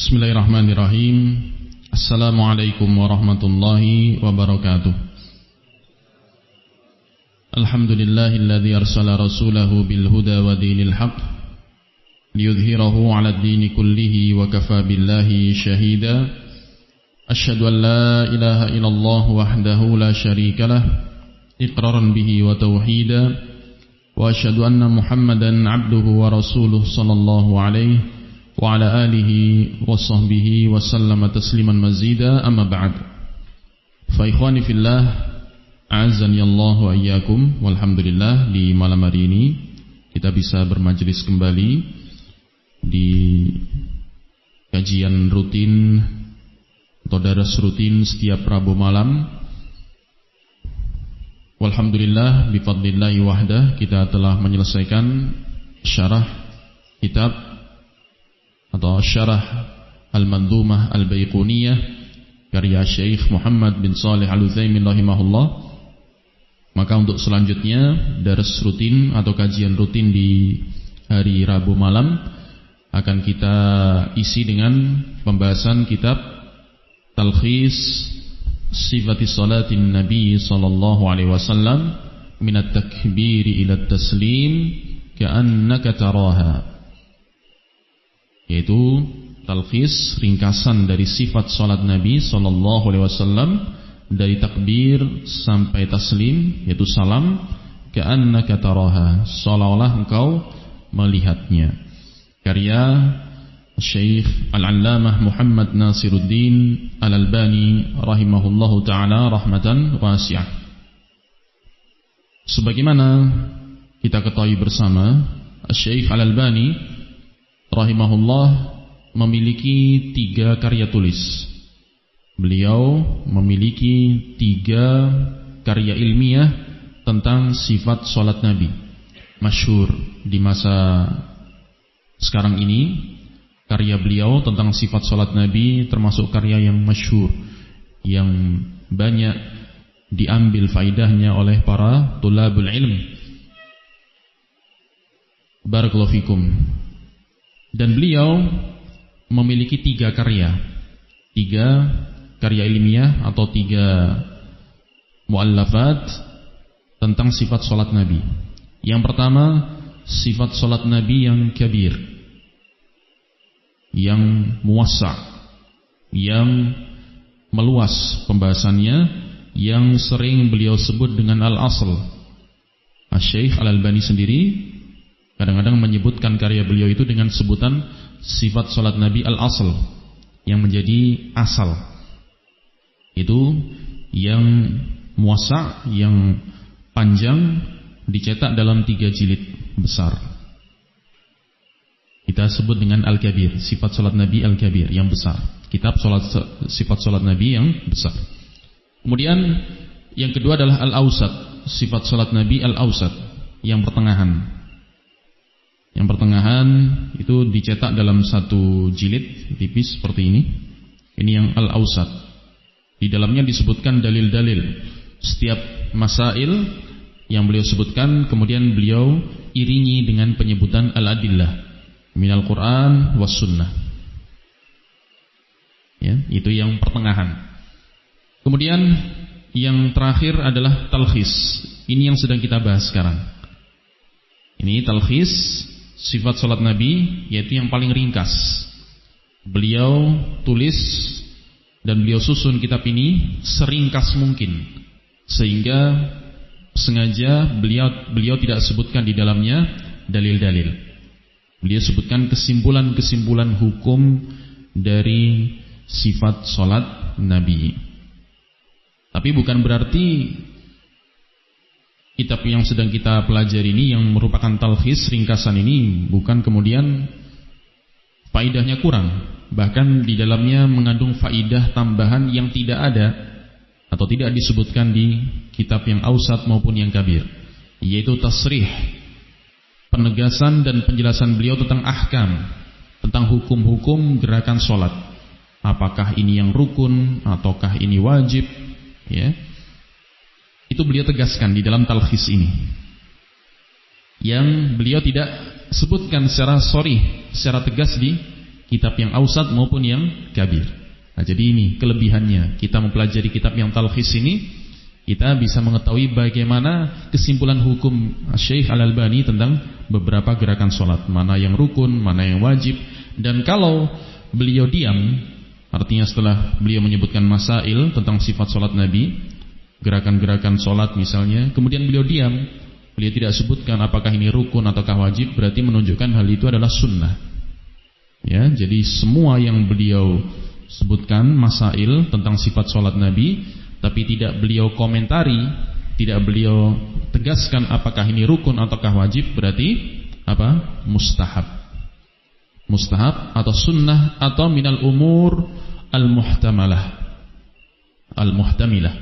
Bismillahirrahmanirrahim. Assalamualaikum warahmatullahi wabarakatuh. Alhamdulillahilladzi arsala rasulahu bil huda wa dinil haqq liyudhhirahu 'alad dini kullihi wa kafa billahi shahida. Asyhadu an la ilaha illallah wahdahu la syarikalah iqraran bihi wa tauhida wa asyhadu anna Muhammadan 'abduhu wa rasuluhu sallallahu alaihi wa ala alihi wa sahbihi wa sallama tasliman mazida, amma ba'd. Fa ikhwani fillah, a'azzani Allah wa iyyakum. Walhamdulillah, di malam hari ini kita bisa bermajelis kembali di kajian rutin atau daras rutin setiap Rabu malam. Walhamdulillah, bifadlillahi wahdah, kita telah menyelesaikan syarah kitab atau syarah Al-Mandhumah Al-Baiquniyah karya Syekh Muhammad bin Shalih Al-Utsaimin rahimahullah. Maka untuk selanjutnya daras rutin atau kajian rutin di hari Rabu malam akan kita isi dengan pembahasan kitab Talkhis Sifati Salatin Nabi sallallahu alaihi wasallam minat takbiri ila taslim ka'annaka taraha, yaitu talkhis, ringkasan dari sifat salat Nabi sallallahu alaihi wasallam dari takbir sampai taslim, yaitu salam, ka'annaka taraha, seolah-olah engkau melihatnya. Karya Syekh Al-Allamah Muhammad Nasiruddin Al-Albani rahimahullahu taala rahmatan wasi'ah. Sebagaimana kita ketahui bersama, Syekh Al-Albani rahimahullah memiliki 3 karya tulis. Beliau memiliki 3 karya ilmiah tentang sifat salat Nabi, masyhur di masa sekarang ini. Karya beliau tentang sifat salat Nabi termasuk karya yang masyhur, yang banyak diambil faidahnya oleh para tulabul ilm. Barakallahu fikum. Dan beliau memiliki 3 karya ilmiah atau 3 muallafat tentang sifat salat Nabi. Yang pertama, sifat salat Nabi yang kabir, yang muwassa', yang meluas pembahasannya, yang sering beliau sebut dengan al-asl. Syekh Al-Albani sendiri kadang-kadang menyebutkan karya beliau itu dengan sebutan sifat salat Nabi al-asl, yang menjadi asal. Itu yang muwassa', yang panjang, dicetak dalam 3 jilid besar. Kita sebut dengan Al-Kabir, sifat salat Nabi Al-Kabir, yang besar. Kitab sifat salat Nabi yang besar. Kemudian yang kedua adalah Al-Awsat, sifat salat Nabi Al-Awsat, yang pertengahan. Yang pertengahan itu dicetak dalam 1 jilid tipis seperti ini. Ini yang Al-Awsat. Di dalamnya disebutkan dalil-dalil setiap masail yang beliau sebutkan, kemudian beliau iringi dengan penyebutan al-adillah minal Quran was sunnah. Ya, itu yang pertengahan. Kemudian yang terakhir adalah talkhis. Ini yang sedang kita bahas sekarang. Ini talkhis sifat salat Nabi, yaitu yang paling ringkas. Beliau tulis dan beliau susun kitab ini seringkas mungkin, sehingga sengaja beliau tidak sebutkan di dalamnya dalil-dalil. Beliau sebutkan kesimpulan-kesimpulan hukum dari sifat salat Nabi. Tapi bukan berarti kitab yang sedang kita pelajari ini, yang merupakan talkhis, ringkasan ini, bukan kemudian faidahnya kurang. Bahkan di dalamnya mengandung faidah tambahan yang tidak ada atau tidak disebutkan di kitab yang Awsat maupun yang Kabir, yaitu tasrih, penegasan dan penjelasan beliau tentang ahkam, tentang hukum-hukum gerakan sholat. Apakah ini yang rukun ataukah ini wajib, ya. Itu beliau tegaskan di dalam talkhis ini, yang beliau tidak sebutkan secara sharih, secara tegas di kitab yang ausat maupun yang kabir. Nah, jadi ini kelebihannya. Kita mempelajari kitab yang talkhis ini, kita bisa mengetahui bagaimana kesimpulan hukum Syekh Al-Albani tentang beberapa gerakan sholat, mana yang rukun, mana yang wajib. Dan kalau beliau diam, artinya setelah beliau menyebutkan masail tentang sifat sholat Nabi, gerakan-gerakan sholat misalnya, kemudian beliau diam, beliau tidak sebutkan apakah ini rukun ataukah wajib, berarti menunjukkan hal itu adalah sunnah. Ya, jadi semua yang beliau sebutkan masail tentang sifat sholat Nabi, tapi tidak beliau komentari, tidak beliau tegaskan apakah ini rukun ataukah wajib, berarti apa? Mustahab. Mustahab atau sunnah atau minal umur al-muhtamalah, al-muhtamilah,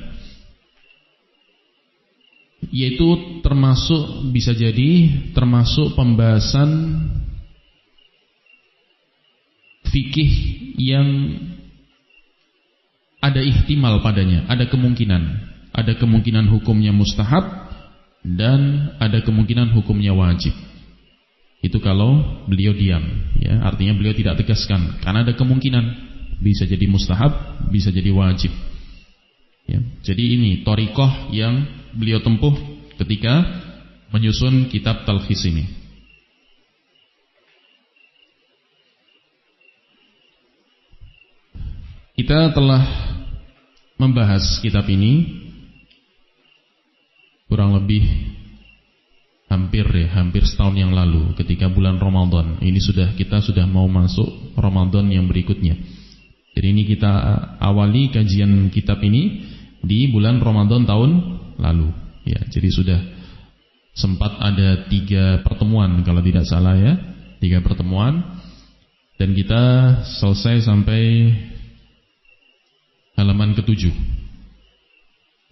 yaitu termasuk, bisa jadi termasuk pembahasan fikih yang ada ihtimal padanya, ada kemungkinan hukumnya mustahab dan ada kemungkinan hukumnya wajib. Itu kalau beliau diam, ya, artinya beliau tidak tegaskan, karena ada kemungkinan bisa jadi mustahab, bisa jadi wajib. Ya, jadi ini thariqah yang beliau tempuh ketika menyusun kitab talkhis ini. Kita telah membahas kitab ini kurang lebih hampir setahun yang lalu ketika bulan Ramadan. Ini kita sudah mau masuk Ramadan yang berikutnya. Jadi ini kita awali kajian kitab ini di bulan Ramadan tahun lalu. Ya, jadi sudah sempat ada 3 pertemuan kalau tidak salah ya, 3 pertemuan, dan kita selesai sampai halaman ke-7.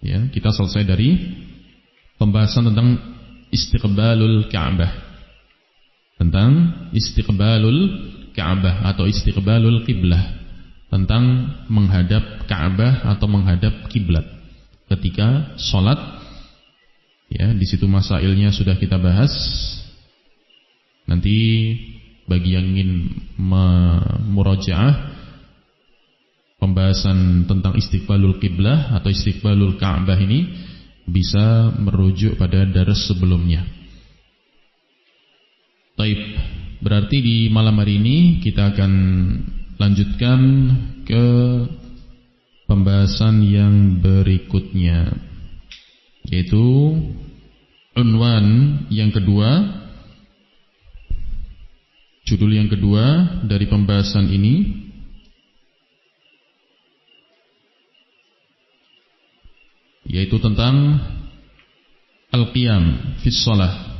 Ya, kita selesai dari pembahasan tentang istiqbalul Ka'bah. Tentang istiqbalul Ka'bah atau istiqbalul qiblah. Tentang menghadap Ka'bah atau menghadap kiblat ketika sholat. Ya, di situ masailnya sudah kita bahas. Nanti bagi yang ingin murajaah pembahasan tentang istiqbalul qiblah atau istiqbalul Ka'bah ini bisa merujuk pada dars sebelumnya. Taib, berarti di malam hari ini kita akan lanjutkan ke pembahasan yang berikutnya, yaitu unwan yang kedua, judul yang kedua dari pembahasan ini, yaitu tentang al-qiyam fi shalah.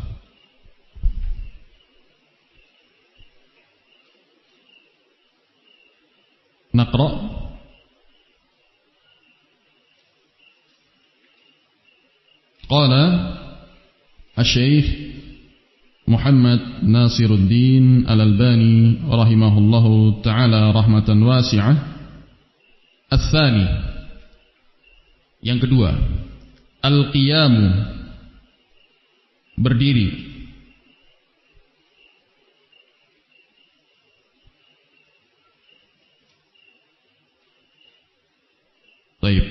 Naqra. Qala Asy-Syaikh Muhammad Nasiruddin Al-Albani rahimahullahu ta'ala rahmatan wasi'ah. Ats-tsani, yang kedua, al-qiyamu, berdiri. Baik.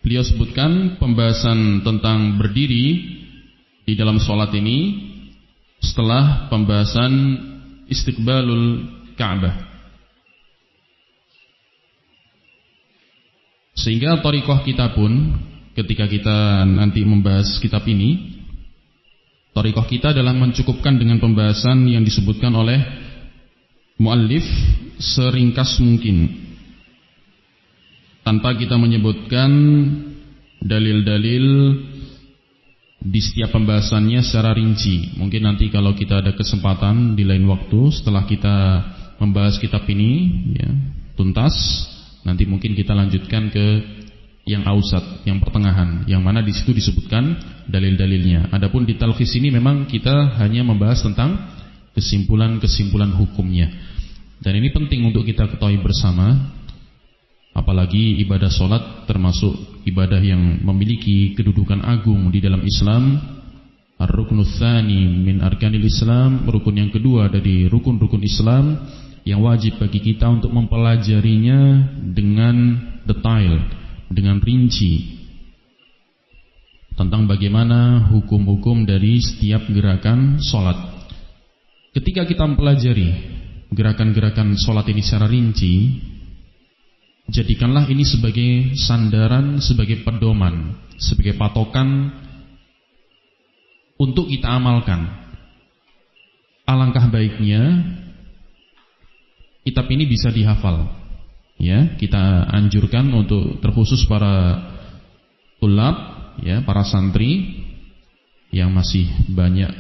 Beliau sebutkan pembahasan tentang berdiri di dalam sholat ini setelah pembahasan istiqbalul Ka'bah. Sehingga thariqah kita pun ketika kita nanti membahas kitab ini, thariqah kita adalah mencukupkan dengan pembahasan yang disebutkan oleh muallif seringkas mungkin, tanpa kita menyebutkan dalil-dalil di setiap pembahasannya secara rinci. Mungkin nanti kalau kita ada kesempatan di lain waktu setelah kita membahas kitab ini ya, tuntas, nanti mungkin kita lanjutkan ke yang ausat, yang pertengahan, yang mana di situ disebutkan dalil-dalilnya. Adapun di talkhis ini memang kita hanya membahas tentang kesimpulan-kesimpulan hukumnya. Dan ini penting untuk kita ketahui bersama, Apalagi ibadah sholat termasuk ibadah yang memiliki kedudukan agung di dalam Islam. Ar-ruknul tsani min arkanil Islam, rukun yang kedua dari rukun-rukun Islam yang wajib bagi kita untuk mempelajarinya dengan detail, dengan rinci, tentang bagaimana hukum-hukum dari setiap gerakan sholat. Ketika kita mempelajari gerakan-gerakan sholat ini secara rinci, jadikanlah ini sebagai sandaran, sebagai pedoman, sebagai patokan untuk kita amalkan. Alangkah baiknya kitab ini bisa dihafal. Ya, kita anjurkan untuk terkhusus para tulab, ya, para santri yang masih banyak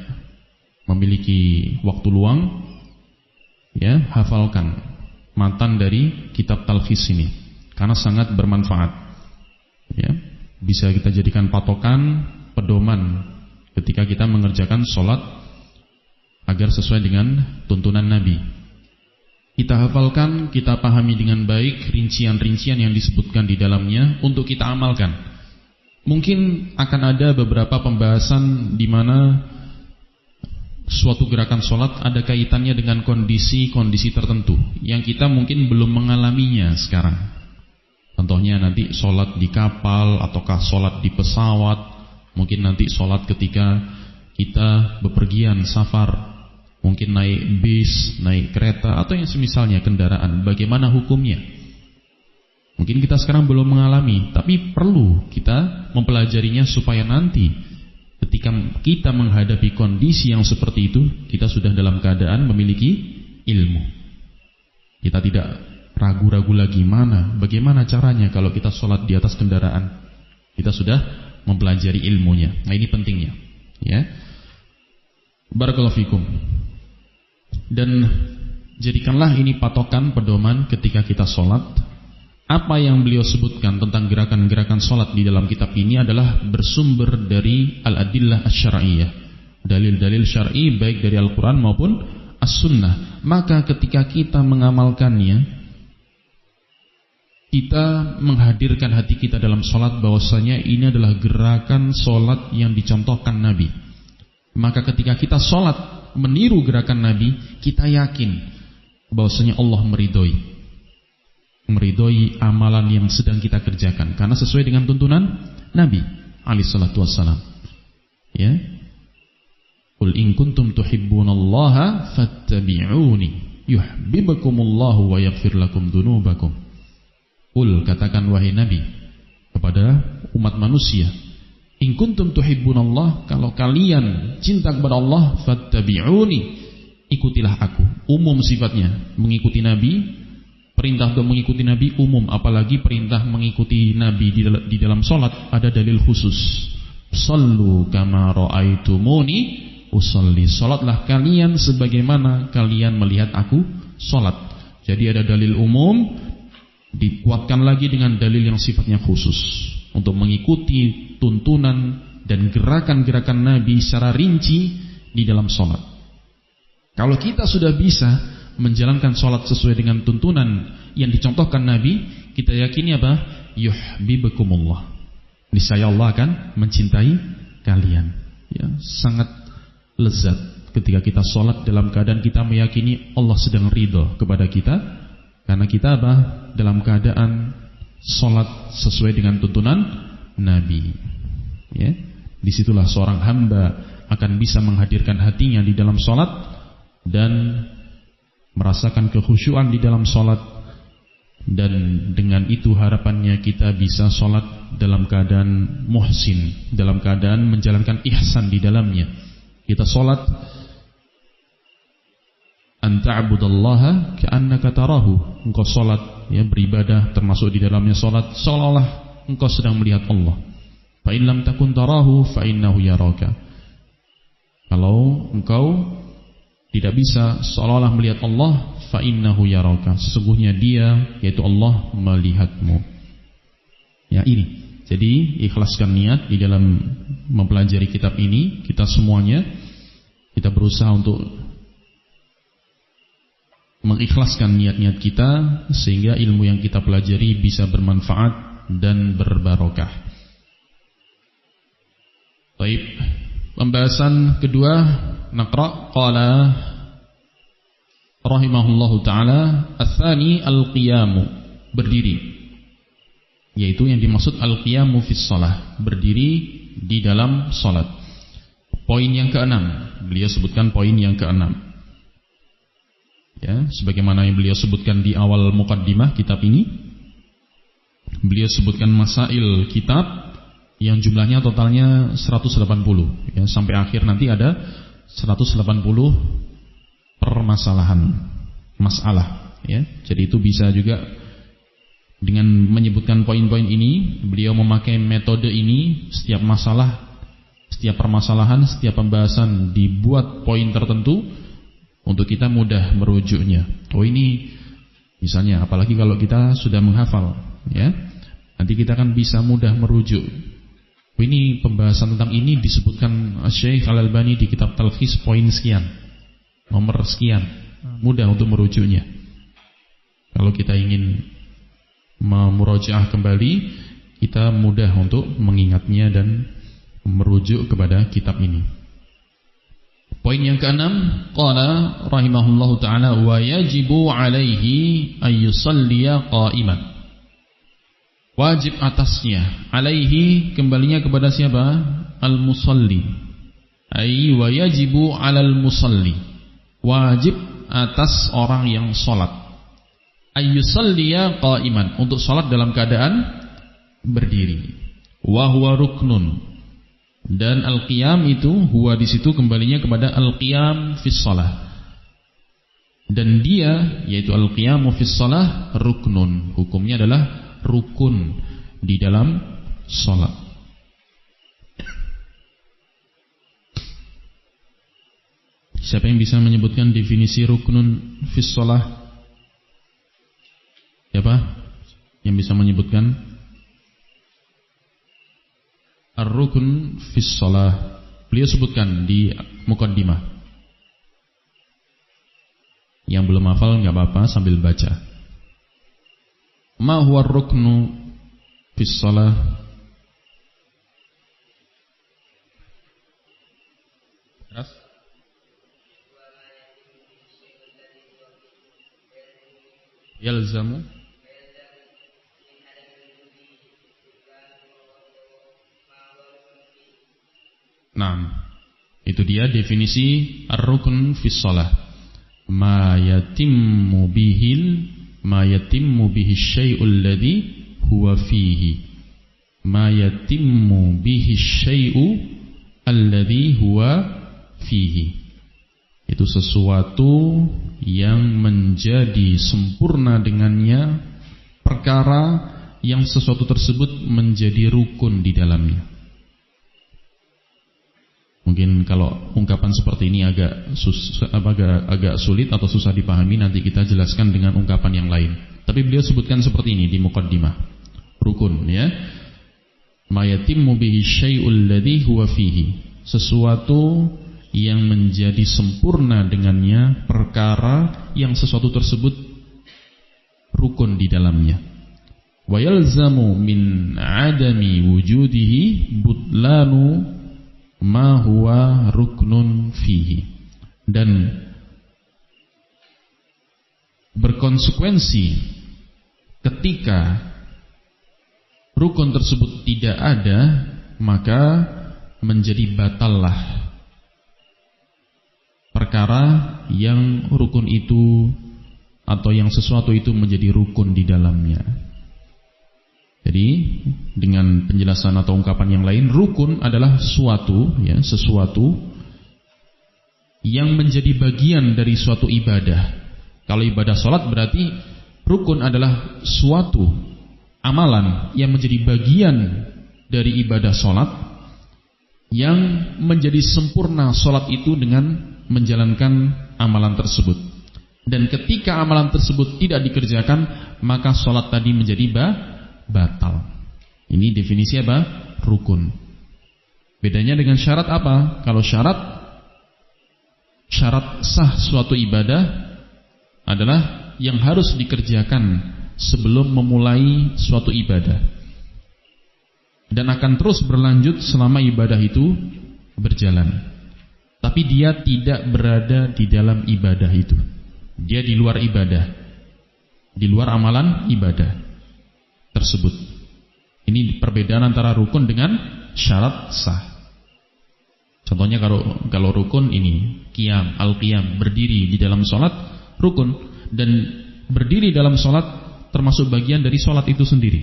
memiliki waktu luang, ya, hafalkan matan dari kitab talkhis ini karena sangat bermanfaat. Ya, bisa kita jadikan patokan, pedoman ketika kita mengerjakan sholat agar sesuai dengan tuntunan Nabi. Kita hafalkan, kita pahami dengan baik rincian-rincian yang disebutkan di dalamnya untuk kita amalkan. Mungkin akan ada beberapa pembahasan di mana suatu gerakan sholat ada kaitannya dengan kondisi-kondisi tertentu yang kita mungkin belum mengalaminya sekarang. Contohnya nanti sholat di kapal ataukah sholat di pesawat, mungkin nanti sholat ketika kita bepergian safar, mungkin naik bis, naik kereta atau yang semisalnya kendaraan, bagaimana hukumnya. Mungkin kita sekarang belum mengalami, tapi perlu kita mempelajarinya supaya nanti ketika kita menghadapi kondisi yang seperti itu, kita sudah dalam keadaan memiliki ilmu. Kita tidak ragu-ragu lagi bagaimana caranya kalau kita sholat di atas kendaraan. Kita sudah mempelajari ilmunya. Nah, ini pentingnya, ya. Barakallahu fikum. Dan jadikanlah ini patokan, pedoman ketika kita sholat. Apa yang beliau sebutkan tentang gerakan-gerakan sholat di dalam kitab ini adalah bersumber dari al-adillah asy-syar'iyyah, dalil-dalil syar'i baik dari Al-Quran maupun As-Sunnah. Maka ketika kita mengamalkannya, kita menghadirkan hati kita dalam sholat bahwasanya ini adalah gerakan sholat yang dicontohkan Nabi. Maka ketika kita sholat meniru gerakan Nabi, kita yakin bahwasanya Allah meridhoi amalan yang sedang kita kerjakan karena sesuai dengan tuntunan Nabi alaihi salatu wassalam. Ya, qul in kuntum tuhibbunallaha fattabi'uni yuhibbukumullahu wa yaghfir lakum dzunubakum. Qul, katakan wahai Nabi kepada umat manusia, in kuntum tuhibbunallah, kalau kalian cinta kepada Allah, fattabi'uni, ikutilah aku. Umum sifatnya mengikuti Nabi. Perintah untuk mengikuti Nabi umum, apalagi perintah mengikuti Nabi di dalam sholat ada dalil khusus. Sallu kama ra'aitumuni usolli, sholatlah kalian sebagaimana kalian melihat aku sholat. Jadi ada dalil umum dikuatkan lagi dengan dalil yang sifatnya khusus untuk mengikuti tuntunan dan gerakan-gerakan Nabi secara rinci di dalam sholat. Kalau kita sudah bisa menjalankan sholat sesuai dengan tuntunan yang dicontohkan Nabi, kita yakini apa? Yuhibbukumullah, niscaya Allah akan mencintai kalian. Ya, sangat lezat ketika kita sholat dalam keadaan kita meyakini Allah sedang ridho kepada kita, karena kita apa? Dalam keadaan sholat sesuai dengan tuntunan Nabi. Ya, disitulah seorang hamba akan bisa menghadirkan hatinya di dalam sholat dan merasakan kekhusyuan di dalam sholat, dan dengan itu harapannya kita bisa sholat dalam keadaan muhsin, dalam keadaan menjalankan ihsan di dalamnya. Kita sholat anta'budallaha ka'annaka tarahu, engkau sholat, ya, beribadah termasuk di dalamnya sholat seolah-olah engkau sedang melihat Allah. Fa in lam takun tarahu fa innahu yaraka. Kalau engkau tidak bisa seolah-olah melihat Allah, fa innahu yaraka, sesungguhnya dia, yaitu Allah, melihatmu. Ya, ini. Jadi ikhlaskan niat di dalam mempelajari kitab ini. Kita semuanya kita berusaha untuk mengikhlaskan niat-niat kita sehingga ilmu yang kita pelajari bisa bermanfaat dan berbarokah. Baik, pembahasan kedua, naqra qala rahimahullahu taala, ats-tsani al-qiyamu, berdiri. Yaitu yang dimaksud al-qiyamu fis shalah, berdiri di dalam salat. Poin yang keenam, beliau sebutkan poin yang keenam. Ya, sebagaimana yang beliau sebutkan di awal muqaddimah kitab ini, beliau sebutkan masail kitab yang jumlahnya totalnya 180, ya, sampai akhir nanti ada 180 permasalahan, masalah, ya. Jadi itu bisa juga dengan menyebutkan poin-poin ini, beliau memakai metode ini, setiap masalah, setiap permasalahan, setiap pembahasan dibuat poin tertentu untuk kita mudah merujuknya. Oh ini misalnya, apalagi kalau kita sudah menghafal, ya, nanti kita kan bisa mudah merujuk. Oh, ini pembahasan tentang ini disebutkan Syekh Al-Albani di kitab Talkhis poin sekian, nomor sekian, mudah untuk merujuknya. Kalau kita ingin memurojaah kembali, kita mudah untuk mengingatnya dan merujuk kepada kitab ini. Poin yang keenam, qala rahimahullahu taala, wa yajibu alaihi ayyusalliya qa'iman. Wajib atasnya, alaihi kembalinya kepada siapa? Al-musalli. Ai wa yajibu 'alal musalli. Wajib atas orang yang salat. Ayyusalliya qa'iman, untuk salat dalam keadaan berdiri. Wa huwa ruknun. Dan al-qiyam itu, huwa di situ kembalinya kepada al-qiyam fis shalah. Dan dia, yaitu al-qiyamu fis shalah, ruknun. Hukumnya adalah rukun di dalam salat. Siapa yang bisa menyebutkan definisi ruknun fis shalah? Siapa yang bisa menyebutkan? Ar-rukun fis shalah, beliau sebutkan di muqaddimah. Yang belum hafal enggak apa-apa sambil baca. Ma huwa ar-ruknu fis shalah? Yalzamu Naam, itu dia definisi ar-rukn fis shalah. Ma yatimmu bihi syai'ul ladzi huwa fihi. Ma yatimmu bihi syai'u alladzi huwa fihi. Itu sesuatu yang menjadi sempurna dengannya perkara yang sesuatu tersebut menjadi rukun di dalamnya. Mungkin kalau ungkapan seperti ini agak sulit atau susah dipahami, nanti kita jelaskan dengan ungkapan yang lain. Tapi beliau sebutkan seperti ini di muqaddimah. Rukun, ya. Ma yatimmu bihi syai'ul ladzi huwa fihi. Sesuatu yang menjadi sempurna dengannya perkara yang sesuatu tersebut rukun di dalamnya. Wa yalzamu min 'adami wujudihi butlanu ma huwa ruknun fihi. Dan berkonsekuensi ketika rukun tersebut tidak ada, maka menjadi batallah perkara yang rukun itu atau yang sesuatu itu menjadi rukun di dalamnya. Jadi dengan penjelasan atau ungkapan yang lain, rukun adalah sesuatu yang menjadi bagian dari suatu ibadah. Kalau ibadah sholat berarti rukun adalah suatu amalan yang menjadi bagian dari ibadah sholat, yang menjadi sempurna sholat itu dengan menjalankan amalan tersebut. Dan ketika amalan tersebut tidak dikerjakan, maka sholat tadi menjadi batal. Ini definisi apa? Rukun. Bedanya dengan syarat apa? Kalau syarat sah suatu ibadah adalah yang harus dikerjakan sebelum memulai suatu ibadah, dan akan terus berlanjut selama ibadah itu berjalan. Tapi dia tidak berada di dalam ibadah itu. Dia di luar ibadah, di luar amalan ibadah tersebut. Ini perbedaan antara rukun dengan syarat sah. Contohnya kalau rukun ini qiyam, al-qiyam, berdiri di dalam sholat rukun, dan berdiri dalam sholat termasuk bagian dari sholat itu sendiri.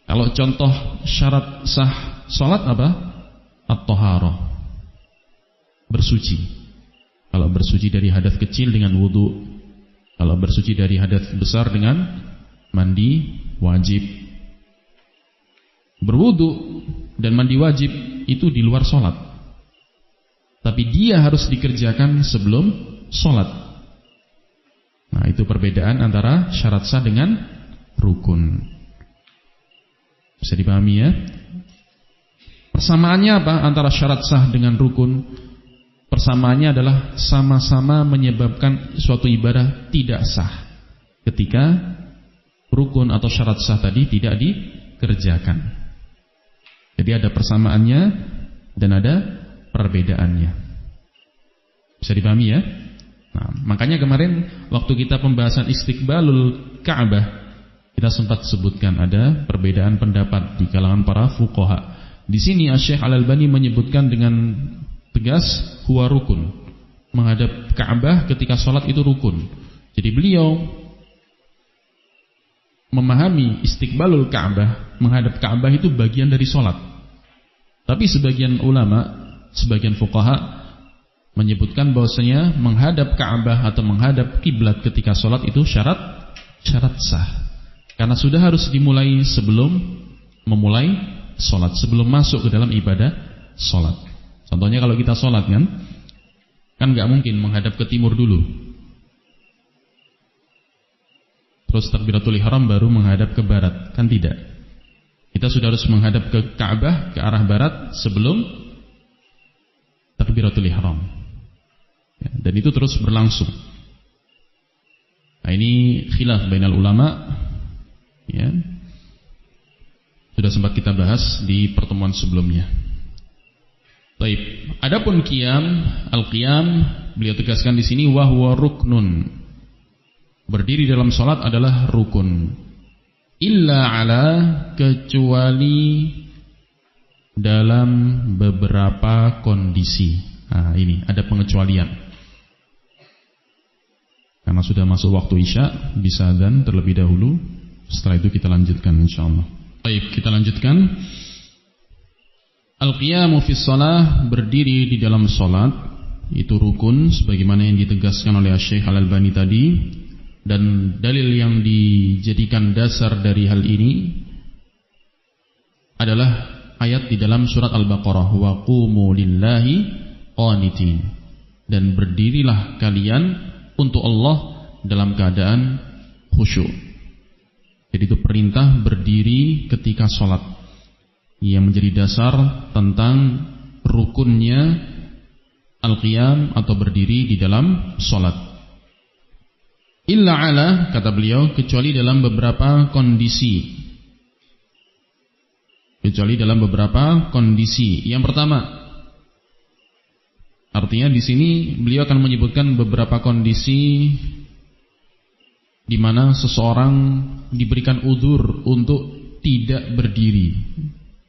Kalau contoh syarat sah sholat apa? At-taharah, bersuci. Kalau bersuci dari hadas kecil dengan wudu, kalau bersuci dari hadas besar dengan mandi wajib. Berwudu dan mandi wajib itu di luar sholat, tapi dia harus dikerjakan sebelum sholat. Nah, itu perbedaan antara syarat sah dengan rukun. Bisa dipahami ya? Persamaannya apa antara syarat sah dengan rukun? Persamaannya adalah sama-sama menyebabkan suatu ibadah tidak sah ketika rukun atau syarat sah tadi tidak dikerjakan. Jadi ada persamaannya dan ada perbedaannya. Bisa dipahami ya? Nah, makanya kemarin waktu kita pembahasan istiqbalul Ka'bah, kita sempat sebutkan ada perbedaan pendapat di kalangan para fuqaha. Di sini Syekh Al-Albani menyebutkan dengan tegas huwa rukun. Menghadap Ka'bah ketika sholat itu rukun. Jadi beliau memahami istiqbalul Ka'bah, menghadap Ka'bah itu bagian dari sholat. Tapi sebagian ulama, sebagian fuqaha menyebutkan bahwasanya menghadap Ka'bah atau menghadap kiblat ketika sholat itu syarat sah. Karena sudah harus dimulai sebelum memulai sholat, sebelum masuk ke dalam ibadah sholat. Contohnya kalau kita sholat kan nggak mungkin menghadap ke timur dulu, terus takbiratul ihram baru menghadap ke barat, kan tidak. Kita sudah harus menghadap ke Ka'bah, ke arah barat sebelum takbiratul ihram. Ya, dan itu terus berlangsung. Nah, ini khilaf bainal ulama. Ya, sudah sempat kita bahas di pertemuan sebelumnya. Baik, adapun qiyam, al-qiyam, beliau tegaskan di sini wahwa ruknun. Berdiri dalam salat adalah rukun. Illa ala, kecuali dalam beberapa kondisi. Nah, ini ada pengecualian. Karena sudah masuk waktu Isya, bisa adzan terlebih dahulu. Setelah itu kita lanjutkan insyaallah. Baik, kita lanjutkan. Al-qiyamu fis shalah, berdiri di dalam salat itu rukun sebagaimana yang ditegaskan oleh Syekh Al-Albani tadi, dan dalil yang dijadikan dasar dari hal ini adalah ayat di dalam surat Al-Baqarah, wa qumu lillahi qanitin, dan berdirilah kalian untuk Allah dalam keadaan khusyuk. Jadi itu perintah berdiri ketika sholat yang menjadi dasar tentang rukunnya al-qiyam atau berdiri di dalam sholat. Illa ala, kata beliau, kecuali dalam beberapa kondisi. Kecuali dalam beberapa kondisi. Yang pertama, artinya di sini beliau akan menyebutkan beberapa kondisi di mana seseorang diberikan udzur untuk tidak berdiri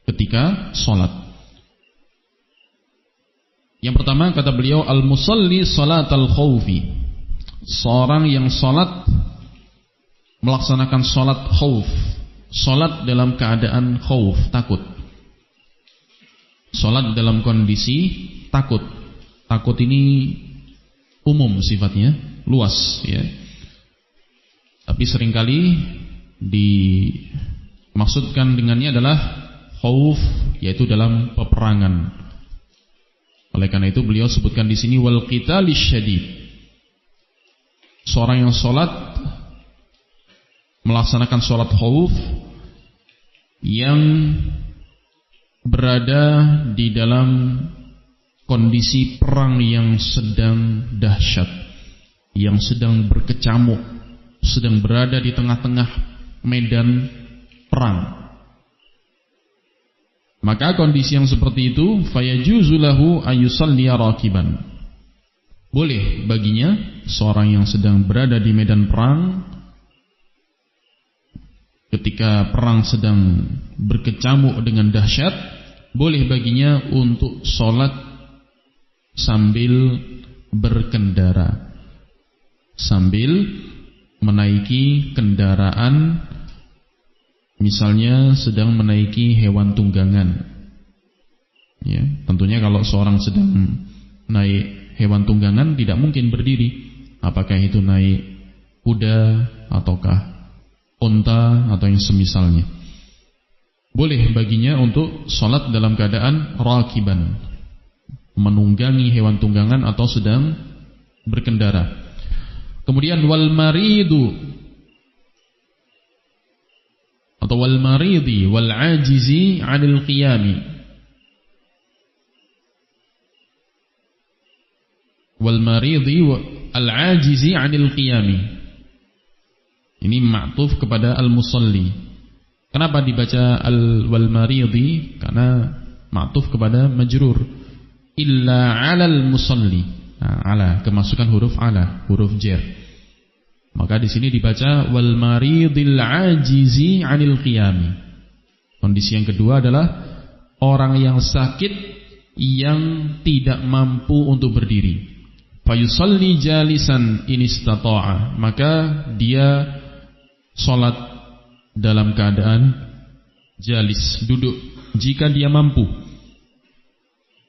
ketika sholat. Yang pertama, kata beliau, al-musalli salatal khawfi, seorang yang sholat melaksanakan sholat khawf, sholat dalam keadaan khawf, takut, sholat dalam kondisi takut. Takut ini umum sifatnya, luas ya. Tapi seringkali dimaksudkan dengannya adalah khauf, yaitu dalam peperangan. Oleh karena itu beliau sebutkan di sini wal qitalish syadid. Seorang yang sholat melaksanakan sholat khauf yang berada di dalam kondisi perang yang sedang dahsyat. yang sedang berkecamuk, sedang berada di tengah-tengah medan perang. Maka kondisi yang seperti itu fayajuzu lahu ayyusalliya rakiban. Boleh baginya seorang yang sedang berada di medan perang, ketika perang sedang berkecamuk dengan dahsyat, boleh baginya untuk sholat sambil berkendara, sambil menaiki kendaraan, misalnya sedang menaiki hewan tunggangan. Ya, tentunya kalau seorang sedang naik hewan tunggangan tidak mungkin berdiri. Apakah itu naik kuda ataukah unta atau yang semisalnya. Boleh baginya untuk sholat dalam keadaan rakiban, menunggangi hewan tunggangan atau sedang berkendara. Kemudian wal maridu atau wal maridi wal ajizi 'anil qiyami. Wal maridi wal ajizi 'anil qiyami. Ini ma'tuf kepada al-musalli. Kenapa dibaca wal maridi? Karena ma'tuf kepada majrur. Illa 'alal musalli. Nah, ala kemasukan huruf ala, huruf jar. Maka di sini dibaca wal maridil ajizi 'anil qiyami. Kondisi yang kedua adalah orang yang sakit yang tidak mampu untuk berdiri. Fayusalli jalisan in istata'a. Maka dia salat dalam keadaan jalis, duduk, jika dia mampu.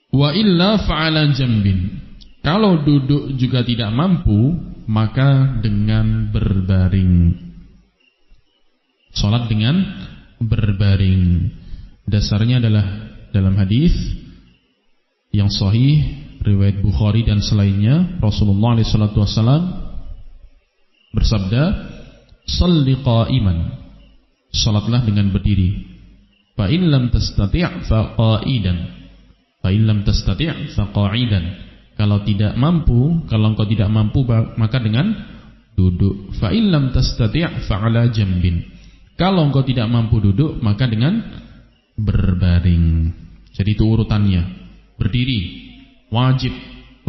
Wa illa fa'ala jambin. Kalau duduk juga tidak mampu, maka dengan berbaring. Salat dengan berbaring. Dasarnya adalah dalam hadis yang sahih riwayat Bukhari dan selainnya, Rasulullah SAW bersabda, "Shalli qa'iman." Salatlah dengan berdiri. Fa in lam tastati' fa qa'idan. Fa in lam tastati' fa qa'idan. Kalau engkau tidak mampu maka dengan duduk. Fa in lam tastati' fa 'ala jambin. Kalau engkau tidak mampu duduk maka dengan berbaring. Jadi itu urutannya. Berdiri wajib,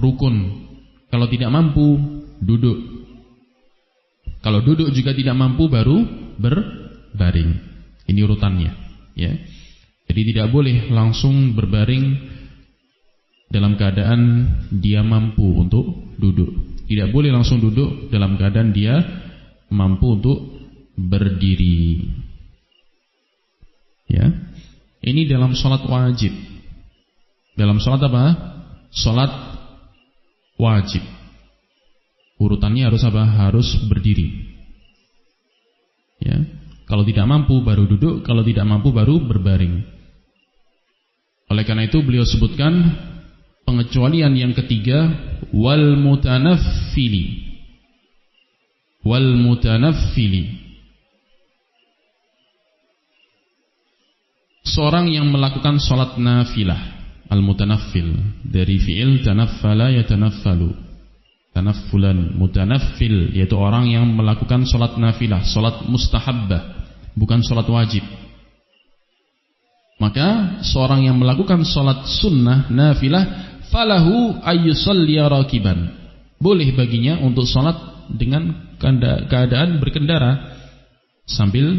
rukun. Kalau tidak mampu duduk. Kalau duduk juga tidak mampu baru berbaring. Ini urutannya, ya. Jadi tidak boleh langsung berbaring dalam keadaan dia mampu untuk duduk. Tidak boleh langsung duduk dalam keadaan dia mampu untuk berdiri. Ya. Ini dalam sholat wajib. Dalam sholat apa? Sholat wajib. Urutannya harus apa? Harus berdiri. Ya. Kalau tidak mampu baru duduk, kalau tidak mampu baru berbaring. Oleh karena itu beliau sebutkan pengecualian yang ketiga, wal mutanaffili. Wal mutanaffili. Seorang yang melakukan salat nafilah. Al-mutanaffil dari fi'il tanaffala yatanaffalu. Tanaffulan, mutanaffil yaitu orang yang melakukan salat nafilah, salat mustahabbah, bukan salat wajib. Maka seorang yang melakukan salat sunnah nafilah falahu ayyusalliya rakiban. Boleh baginya untuk salat dengan keadaan berkendara sambil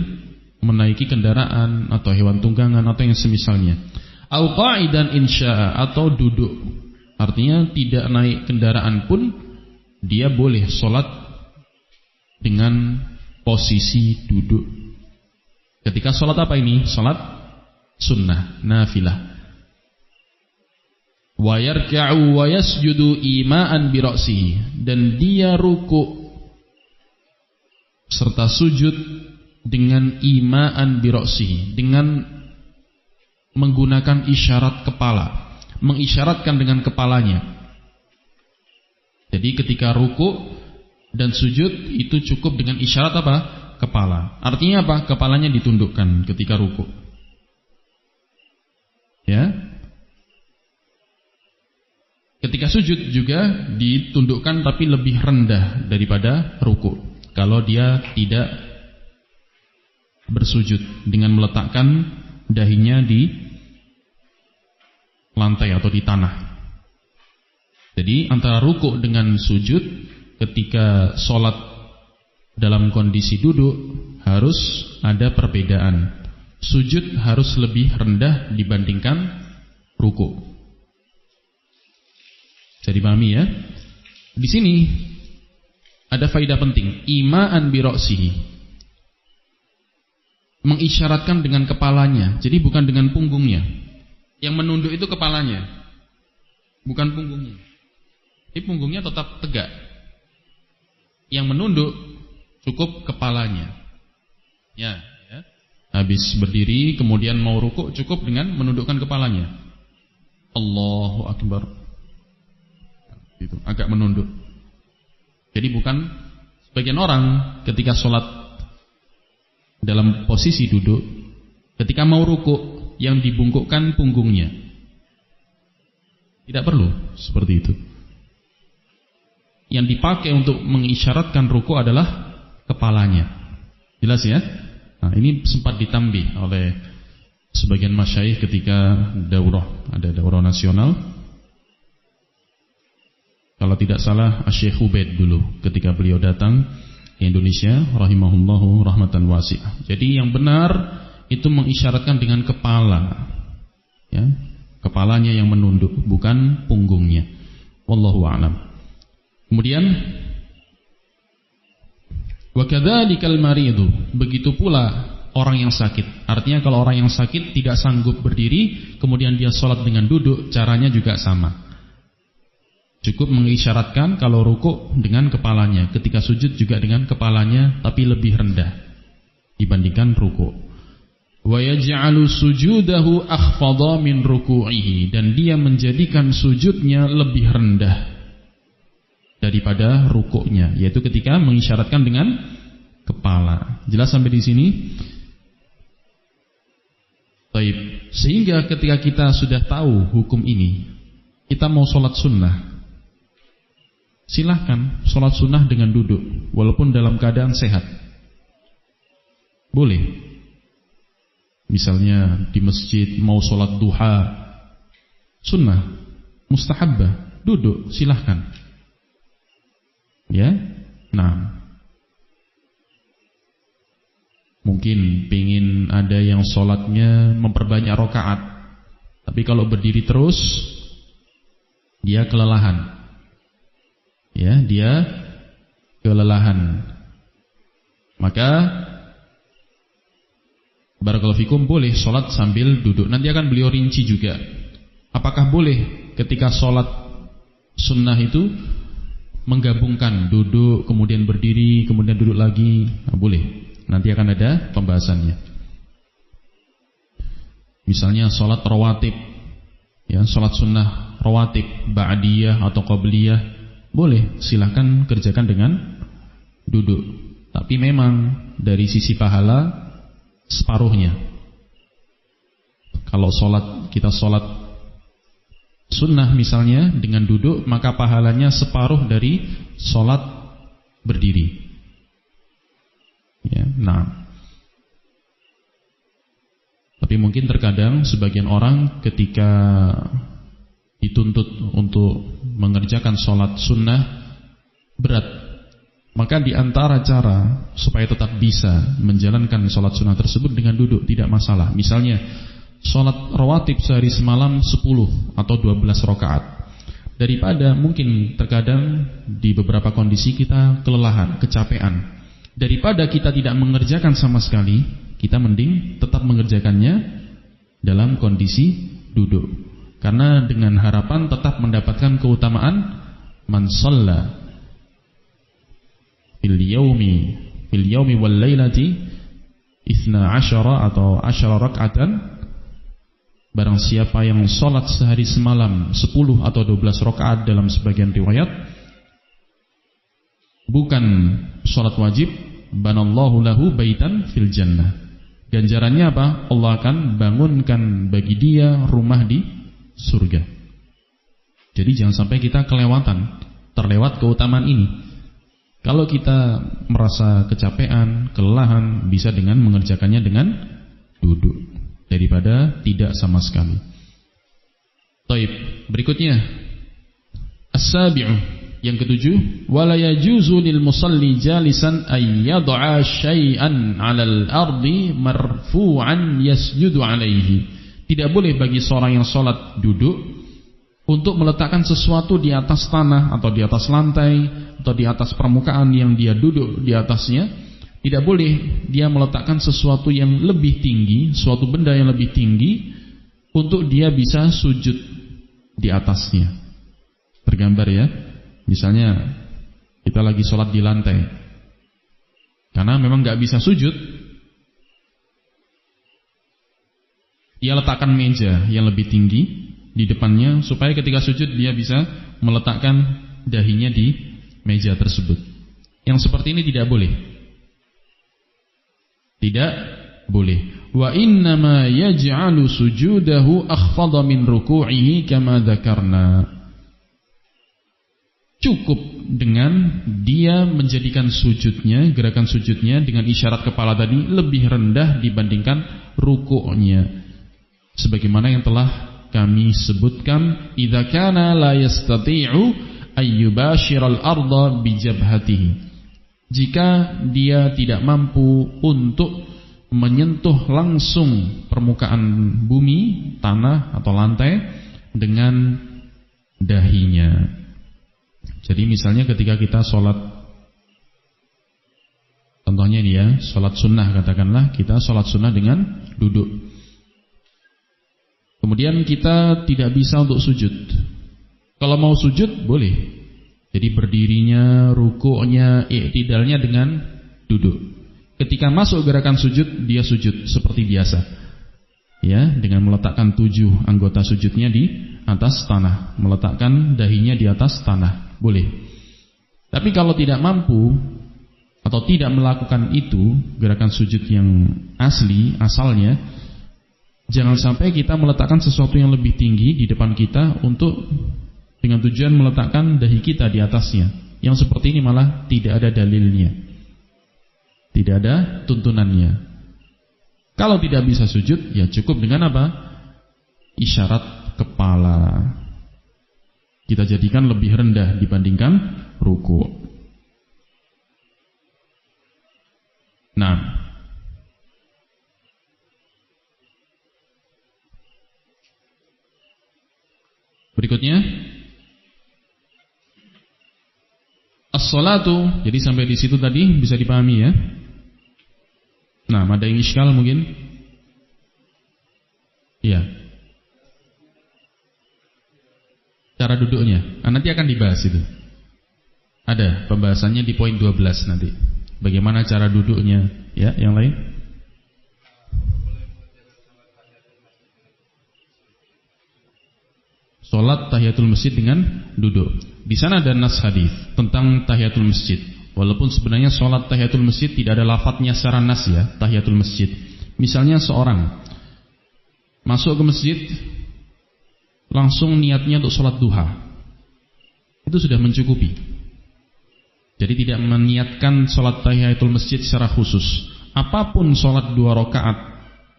menaiki kendaraan atau hewan tunggangan atau yang semisalnya. Au qa'idan insya'a, atau duduk. Artinya tidak naik kendaraan pun dia boleh sholat dengan posisi duduk. Ketika sholat apa ini? Sholat sunnah, nafilah. Wa yarka'u wa yasjudu ima'an bi ra'sihi, dan dia ruku serta sujud dengan ima'an bi ra'sihi, dengan menggunakan isyarat kepala, mengisyaratkan dengan kepalanya. Jadi ketika ruku dan sujud itu cukup dengan isyarat apa? Kepala. Artinya apa? Kepalanya ditundukkan ketika ruku. Ya. Ketika sujud juga ditundukkan tapi lebih rendah daripada ruku. Kalau dia tidak bersujud dengan meletakkan dahinya di lantai atau di tanah. Jadi antara ruku dengan sujud ketika sholat dalam kondisi duduk harus ada perbedaan. Sujud harus lebih rendah dibandingkan ruku. Jadi pahami ya. Di sini ada faedah penting, ima'an bi ra'sihi. Mengisyaratkan dengan kepalanya, jadi bukan dengan punggungnya. Yang menunduk itu kepalanya, bukan punggungnya. Jadi punggungnya tetap tegak. Yang menunduk cukup kepalanya. Ya. Habis berdiri kemudian mau rukuk cukup dengan menundukkan kepalanya. Allahu Akbar. Itu agak menunduk. Jadi bukan sebagian orang ketika sholat dalam posisi duduk, ketika mau rukuk yang dibungkukkan punggungnya. Tidak perlu seperti itu. Yang dipakai untuk mengisyaratkan rukuk adalah kepalanya. Jelas ya? Nah, ini sempat ditambih oleh sebagian masyayikh ketika ada daurah nasional. Kalau tidak salah Syekh Ubaid dulu ketika beliau datang ke Indonesia rahimahullahu rahmatan wasi'ah. Jadi yang benar itu mengisyaratkan dengan kepala. Ya, kepalanya yang menunduk, bukan punggungnya. Wallahu a'lam. Kemudian wa kadzalikal maridu, begitu pula orang yang sakit. Artinya kalau orang yang sakit tidak sanggup berdiri, kemudian dia sholat dengan duduk, caranya juga sama. Cukup mengisyaratkan kalau rukuk dengan kepalanya, ketika sujud juga dengan kepalanya, tapi lebih rendah dibandingkan rukuk. Wa yaj'alu sujudahu akhfadha min ruku'ihi, dan dia menjadikan sujudnya lebih rendah daripada rukuknya, yaitu ketika mengisyaratkan dengan kepala. Jelas sampai di sini? Baik. Sehingga ketika kita sudah tahu hukum ini, kita mau sholat sunnah, silahkan sholat sunnah dengan duduk, walaupun dalam keadaan sehat. Boleh. Misalnya di masjid mau sholat duha, sunnah, mustahabbah, duduk, silahkan. Ya, nah, mungkin pengin ada yang sholatnya memperbanyak rakaat, tapi kalau berdiri terus dia kelelahan. Ya, dia kelelahan. Maka barakallahu fikum boleh sholat sambil duduk. Nanti akan beliau rinci juga. Apakah boleh ketika sholat sunnah itu menggabungkan duduk, kemudian berdiri, kemudian duduk lagi? Nah, boleh. Nanti akan ada pembahasannya. Misalnya sholat rawatib, ya, sholat sunnah rawatib, ba'diyah atau qabliyah, boleh, silahkan kerjakan dengan duduk. Tapi memang dari sisi pahala separuhnya. Kalau kita sholat sunnah misalnya dengan duduk, maka pahalanya separuh dari sholat berdiri. Ya, nah. Tapi mungkin terkadang sebagian orang ketika dituntut untuk mengerjakan sholat sunnah berat, maka di antara cara supaya tetap bisa menjalankan sholat sunnah tersebut dengan duduk tidak masalah. Misalnya sholat rawatib sehari semalam 10 atau 12 rakaat, daripada mungkin terkadang di beberapa kondisi kita kelelahan, kecapean, daripada kita tidak mengerjakan sama sekali, kita mending tetap mengerjakannya dalam kondisi duduk. Karena dengan harapan tetap mendapatkan keutamaan man shalla fil yaumi wal lailati 12 atau 10 rak'atan. Barang siapa yang sholat sehari semalam 10 atau 12 rakaat dalam sebagian riwayat, bukan sholat wajib, banallahu lahu baitan fil jannah. Ganjarannya apa? Allah akan bangunkan bagi dia rumah di surga. Jadi jangan sampai kita terlewat keutamaan ini. Kalau kita merasa kecapean, kelelahan, bisa dengan mengerjakannya dengan duduk daripada tidak sama sekali. Taib. Berikutnya, as-sabi'u, yang ketujuh, wala yajuzu lil musalli jalisan ay yad'a syai'an 'alal ardi marfu'an yasjudu 'alaihi. Tidak boleh bagi seorang yang salat duduk untuk meletakkan sesuatu di atas tanah atau di atas lantai atau di atas permukaan yang dia duduk di atasnya. Tidak boleh dia meletakkan sesuatu yang lebih tinggi, suatu benda yang lebih tinggi untuk dia bisa sujud di atasnya. Tergambar ya, misalnya kita lagi sholat di lantai, karena memang gak bisa sujud, dia letakkan meja yang lebih tinggi di depannya supaya ketika sujud dia bisa meletakkan dahinya di meja tersebut. Yang seperti ini tidak boleh. Tidak boleh. Wa innama yaj'alu sujudahu akhfadha min ruku'ihi kama dzakarna. Cukup dengan dia menjadikan sujudnya, gerakan sujudnya dengan isyarat kepala tadi lebih rendah dibandingkan rukuknya. Sebagaimana yang telah kami sebutkan, idza kana la yastati'u ayyubashiral arda bijabhatihi. Jika dia tidak mampu untuk menyentuh langsung permukaan bumi, tanah atau lantai dengan dahinya. Jadi misalnya ketika kita sholat, contohnya ini ya, sholat sunnah katakanlah, kita sholat sunnah dengan duduk. Kemudian kita tidak bisa untuk sujud. Kalau mau sujud boleh. Jadi berdirinya, rukuknya, i'tidalnya dengan duduk. Ketika masuk gerakan sujud, dia sujud seperti biasa. Ya, dengan meletakkan 7 anggota sujudnya di atas tanah, meletakkan dahinya di atas tanah, boleh. Tapi kalau tidak mampu atau tidak melakukan itu, gerakan sujud yang asli, asalnya, jangan sampai kita meletakkan sesuatu yang lebih tinggi di depan kita untuk dengan tujuan meletakkan dahi kita di atasnya. Yang seperti ini malah tidak ada dalilnya, tidak ada tuntunannya. Kalau tidak bisa sujud, ya cukup dengan apa? Isyarat kepala. Kita jadikan lebih rendah dibandingkan ruku'. Nah, berikutnya as-salatu. Jadi sampai di situ tadi bisa dipahami ya. Nah, ada yang iskal mungkin? Iya. Cara duduknya. Nanti akan dibahas itu. Ada pembahasannya di poin 12 nanti. Bagaimana cara duduknya, ya, yang lain? Salat tahiyatul masjid dengan duduk. Di sana ada nas hadis tentang tahiyatul masjid. Walaupun sebenarnya salat tahiyatul masjid tidak ada lafadznya secara nas ya, tahiyatul masjid. Misalnya seorang masuk ke masjid langsung niatnya untuk salat duha. Itu sudah mencukupi. Jadi tidak meniatkan salat tahiyatul masjid secara khusus. Apapun salat 2 rakaat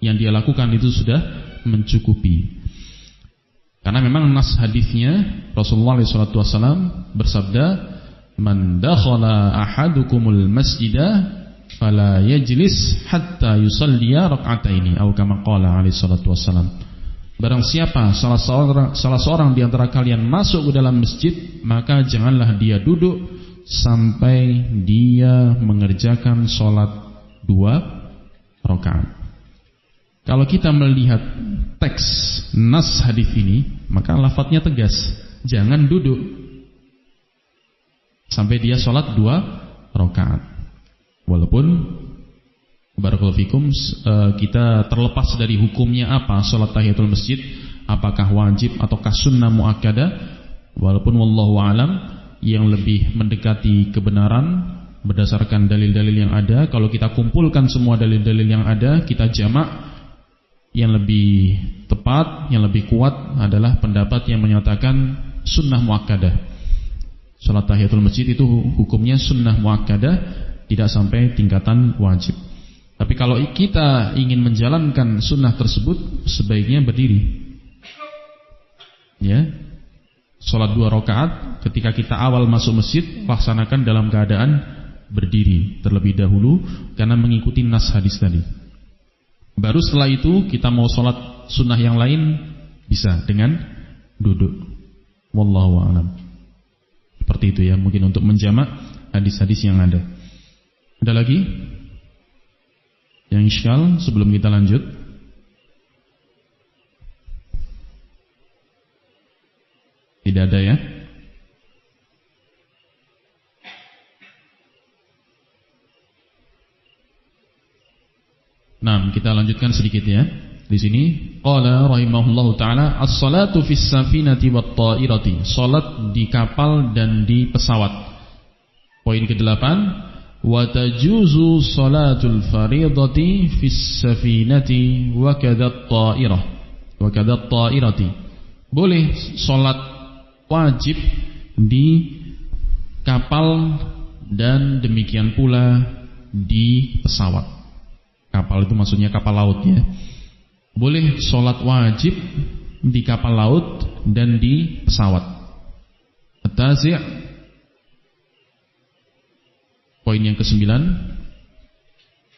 yang dia lakukan itu sudah mencukupi. Karena memang nas hadisnya Rasulullah SAW bersabda, "Man dakhala ahadukumul masjidah fala yajlis hatta yusalliya rak'ataini," atau kama qala alaihi salatu wassalam. Barang siapa salah seorang di antara kalian masuk ke dalam masjid, maka janganlah dia duduk sampai dia mengerjakan salat 2 rakaat. Kalau kita melihat teks nas hadis ini, maka lafadznya tegas, jangan duduk sampai dia sholat 2 rakaat. Walaupun barakallahu fikum, kita terlepas dari hukumnya apa sholat tahiyatul masjid, apakah wajib ataukah sunnah muakkadah. Walaupun wallahu alam, yang lebih mendekati kebenaran berdasarkan dalil-dalil yang ada. Kalau kita kumpulkan semua dalil-dalil yang ada, kita jamak, yang lebih tepat, yang lebih kuat adalah pendapat yang menyatakan sunnah muakkadah. Salat tahiyatul masjid itu hukumnya sunnah muakkadah, tidak sampai tingkatan wajib. Tapi kalau kita ingin menjalankan sunnah tersebut, sebaiknya berdiri. Ya, salat 2 rakaat ketika kita awal masuk masjid, laksanakan dalam keadaan berdiri terlebih dahulu karena mengikuti nas hadis tadi. Baru setelah itu kita mau salat sunnah yang lain bisa dengan duduk. Wallahu a'lam. Seperti itu ya, mungkin untuk menjamak hadis-hadis yang ada. Ada lagi yang iskal sebelum kita lanjut? Tidak ada ya? Nah, kita lanjutkan sedikit ya. Di sini qala rahimahullahu taala as-salatu fis safinati wat ta'irati. Salat di kapal dan di pesawat. Poin ke-8, wa tajuzu salatul fardhati fis safinati wa kadhat ta'irah. Wa kadhat ta'irati. Boleh salat wajib di kapal dan demikian pula di pesawat. Kapal itu maksudnya kapal laut ya. Boleh sholat wajib di kapal laut dan di pesawat. At-Tazi', poin yang ke-9,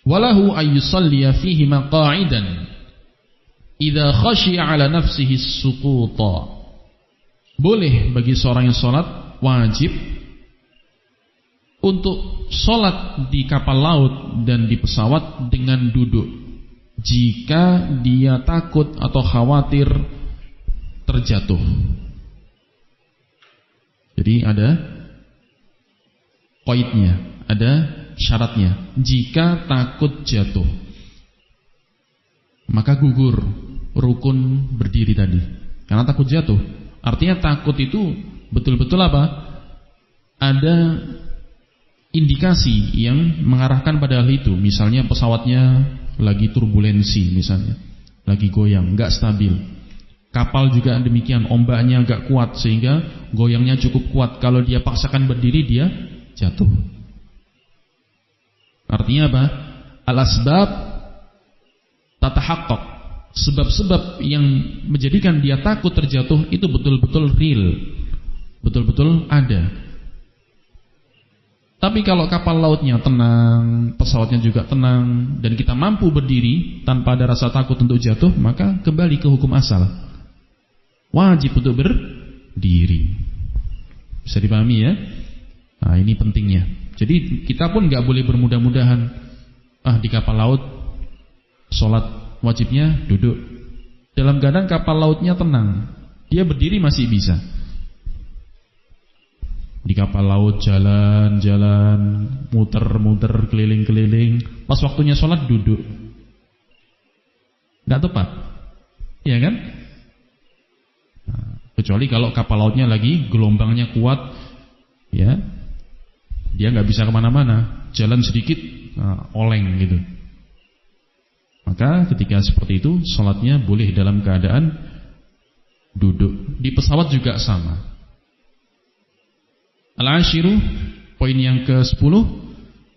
walahu ayyusalliya fihi maqa'idan idza khashiya 'ala nafsihi as-suquta. Boleh bagi seorang yang sholat wajib untuk sholat di kapal laut dan di pesawat dengan duduk jika dia takut atau khawatir terjatuh. Jadi ada qaidnya, ada syaratnya. Jika takut jatuh, maka gugur rukun berdiri tadi. Karena takut jatuh. Artinya takut itu betul-betul apa? Ada indikasi yang mengarahkan pada hal itu. Misalnya pesawatnya lagi turbulensi, misalnya lagi goyang, nggak stabil. Kapal juga demikian, ombaknya agak kuat sehingga goyangnya cukup kuat. Kalau dia paksakan berdiri, dia jatuh. Artinya apa? Al-asbab tatahaqqaq. Sebab-sebab yang menjadikan dia takut terjatuh itu betul-betul real, betul-betul ada. Tapi kalau kapal lautnya tenang, pesawatnya juga tenang, dan kita mampu berdiri tanpa ada rasa takut untuk jatuh, maka kembali ke hukum asal. Wajib untuk berdiri. Bisa dipahami ya? Nah, ini pentingnya. Jadi kita pun gak boleh bermudah-mudahan. Di kapal laut sholat wajibnya duduk. Dalam keadaan kapal lautnya tenang, dia berdiri masih bisa. Di kapal laut jalan-jalan, muter-muter, keliling-keliling, pas waktunya sholat duduk, nggak tepat, ya kan? Nah, kecuali kalau kapal lautnya lagi gelombangnya kuat, ya, dia nggak bisa kemana-mana, jalan sedikit, oleng gitu. Maka ketika seperti itu, sholatnya boleh dalam keadaan duduk. Di pesawat juga sama. Al-ashiru, poin yang ke-10,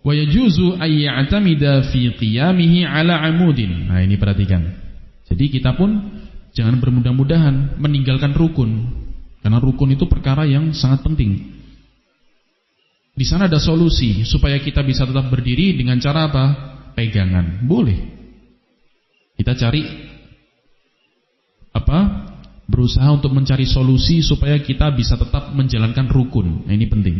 wa yajuzu ay ya'tamida fi qiyamihi 'ala 'amudin. Nah, ini perhatikan. Jadi kita pun jangan bermudah-mudahan meninggalkan rukun. Karena rukun itu perkara yang sangat penting. Di sana ada solusi supaya kita bisa tetap berdiri dengan cara apa? Pegangan. Boleh. Kita cari apa? Berusaha untuk mencari solusi supaya kita bisa tetap menjalankan rukun. Nah, ini penting.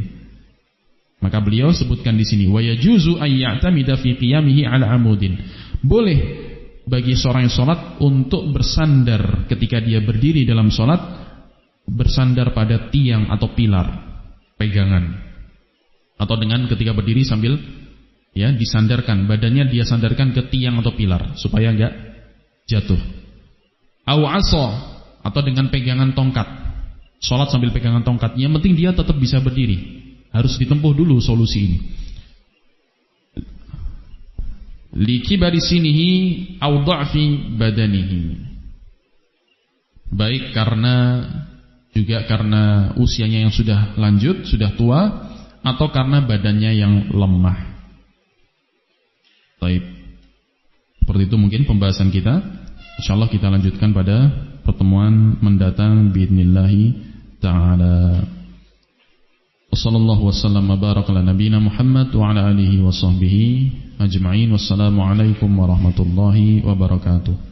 Maka beliau sebutkan di sini, wa yajuzu ay ya'tamida fi qiyamihi 'ala 'amudin. Boleh bagi seorang yang salat untuk bersandar ketika dia berdiri dalam salat, bersandar pada tiang atau pilar, pegangan. Atau dengan ketika berdiri sambil ya disandarkan, badannya dia sandarkan ke tiang atau pilar supaya enggak jatuh. Au 'asa, atau dengan pegangan tongkat. Sholat sambil pegangan tongkat. Yang penting dia tetap bisa berdiri. Harus ditempuh dulu solusi ini. Likibari sinihi au dha'fi badanihi. Baik karena juga karena usianya yang sudah lanjut, sudah tua, atau karena badannya yang lemah. Baik. Seperti itu mungkin pembahasan kita. Insyaallah kita lanjutkan pada pertemuan mendatang biidznillah ta'ala. Wassallallahu wasallam wa baraka ala nabiyyina Muhammad wa ala alihi wa sahbihi ajma'in. Wassalamu alaikum warahmatullahi wabarakatuh.